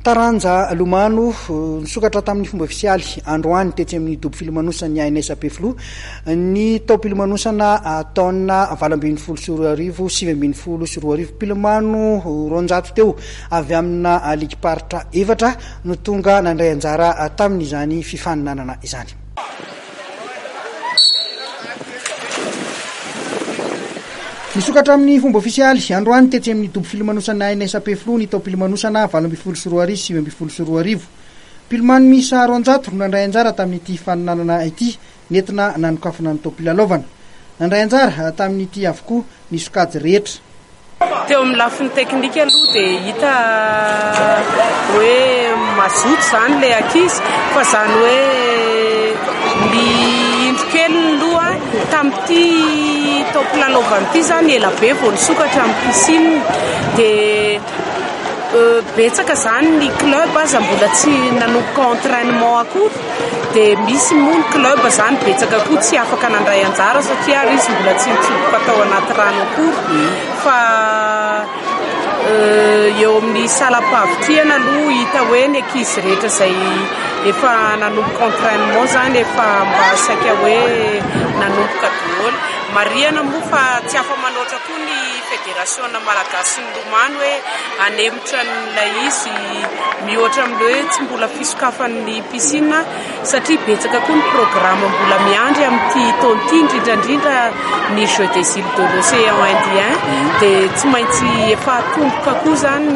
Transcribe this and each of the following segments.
taranja lomano nisokatra tamin'ny fomba ofisialy androany tetsy amin'ny dobo filomanosany ANSPFLO ny tao pilomanosana taona 2024 pilomano ronjato teo avy amina ligiparitra evatra no tonga nandray anjara tamin'izany fifaninanana izany. Nisokatra amin'ny fomba ofisialy androany tetsy amin'ny dobo filomanosana ANSPFLO ny tao pilomanosana 2024 pilomano misa ronjato no nandray anjara tamin'ity faninanana ity nentina nanokafana ny tao pilalaovana nandray anjara tamin'ity avokoa ny sokajy rehetra. Teo amin'ny lafiny teknika aloha dia hita hoe mazoto zany ilay ankizy fa zany hoe ny indrokely ny loha tamin'ity tao pilalaovana ity zany ela be vao nisokatra amin'ny piscine dia betsaka zany ny club aza mbola tsy nanomboka entraînement akory dia misy moa ny club zany betsaka koa tsy afaka nandray anjara satria ary izy mbola tsy mitsoboka tao anaty rano akory fa eo amin'ny salam-pahavitiana aloha hita hoe ny ankizy rehetra izay efa nanomboka entraînement zany efa mba saika hoe nanomboka daholo. Mariana moa fa tsy afa manoatra koa ny fédérationna malagasy ny lomano hoe anemitra n'ilay izy mihoatra amin'ilay hoe tsy mbola fisokafan'ny piscine satria betsaka koa ny programme mbola miandry amin'ity taon'ity indrindrandrindra ny Jeux des îles de l'océan Indien dia tsy maintsy efa tomboka koa zany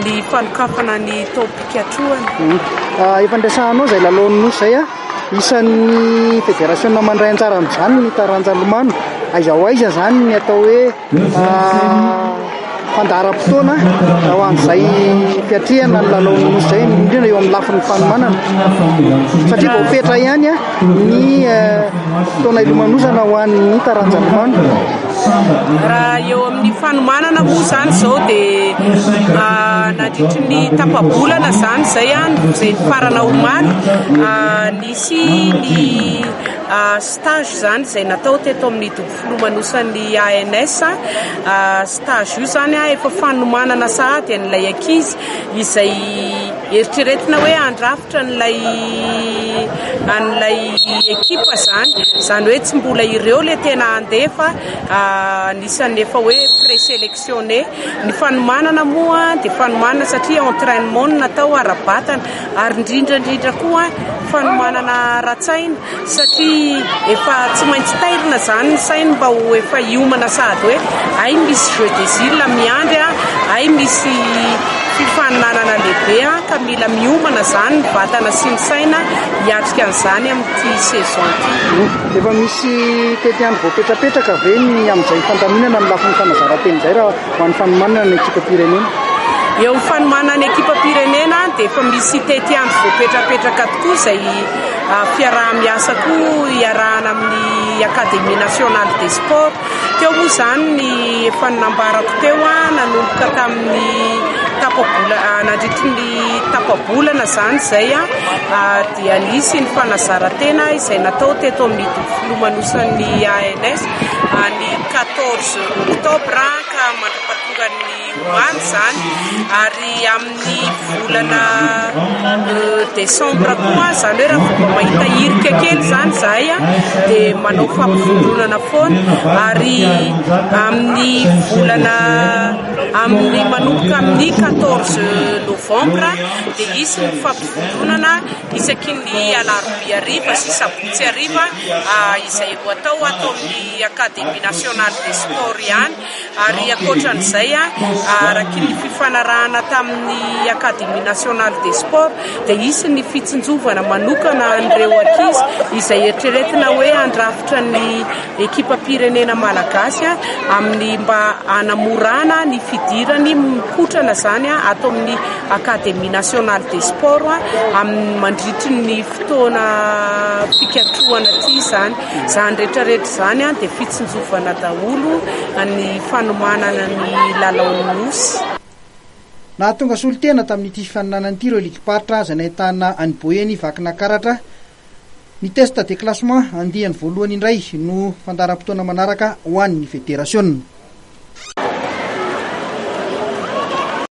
ny fanokafana ny topikatroany. Efa ndraisahanao izay lalaon'ny izay isan'ny fédérationna mandray anjara amin'izany ny taranja lomano aiza ho aiza zany ny atao hoe fandaharam-potoana ho an'izay fiatrehana ny lalaon'ny izay indrindra eo amin'ny lafin'ny fanomanana satria vao petra ihany ny fotoana ilomanosana ho an'ny taranja lomano. Raha eo amin'ny fanomanana moa zany izao dia nandritry ny tapabolana zany izay izay farana omaly nisy ny stage zany izay natao teto amin'ny dobo filomanosany ANS stage io zany efa fanomanana sahady an'ilay ankizy izay eritreretina hoe andrafitra an'ilay ekipa zany hoe tsy mbola ireo le tena andefa nisany efa hoe présélectionné ny fanomanana moa dia fanomanana satria entraînement natao arabatana ary indrindrandrindra koa fanomanana ratsaina satria efa tsy maintsy tairina zany ny sainy mba ho efa hiomana sahady hoe ay misy Jeux des îles miandry ay misy fifaninanana lehibe ka mila miomana zany ny vatana sy ny saina hiatrika an'izany amin'ity saison ity. Efa misy tetiandro voapetrapetraka ve ny amin'izay fandaminana amin'ny lafin'ny fanazaran-teny izay raha ho an'ny fanomanana ny ekipa pirenena? Eo fanomanana ny ekipa pirenena dia efa misy tetiandro voapetrapetraka tokoa izay fiaraha-miasa koa iarahana amin'ny Académie nationale des sports. Teo moa zany ny efa nambarako teo nanomboka tamin'ny nandritry ny tapabolana zany izay dia nisy ny fanazarantena izay natao teto amin'ny dobo filomanosany ANS ny 14 oktobra ka mandrapatonga ny omaly zany ary amin'ny volana desambra koa zany hoe raha vao mahita hirika kely zany izahay dia manao fampivondronana foana ary amin'ny volana amin'ny manomboka amin'ny 14 novambra dia isy ny fampivondronana isaky ny alarobia hariva sy sabotsy hariva izay ho atao amin'ny Académie nationale des sports ihany ary ankoatran'izay araky ny fifanarahana tamin'ny Académie nationale des sports dia isy ny fitsinjovana manokana an'ireo ankizy izay eritreretina hoe andrafitra ny ekipa pirenena malagasy amin'ny mba hanamorana ny fidirany mikotrana zany atao amin'ny Académie nationale des sports amin'ny mandritry ny fotoana fikatroana ity zany rehetrarehetra zany dia fitsinjovana daholo ny fanomanana ny lalaon'ny nosy. Nahatonga solitena tamin'ity fifaninanana ity ireo ligiparitra izay nahitana any Boeny vakina karatra ny test de classement andiany voalohany indray no fandaharam-potoana manaraka ho an'ny fédération.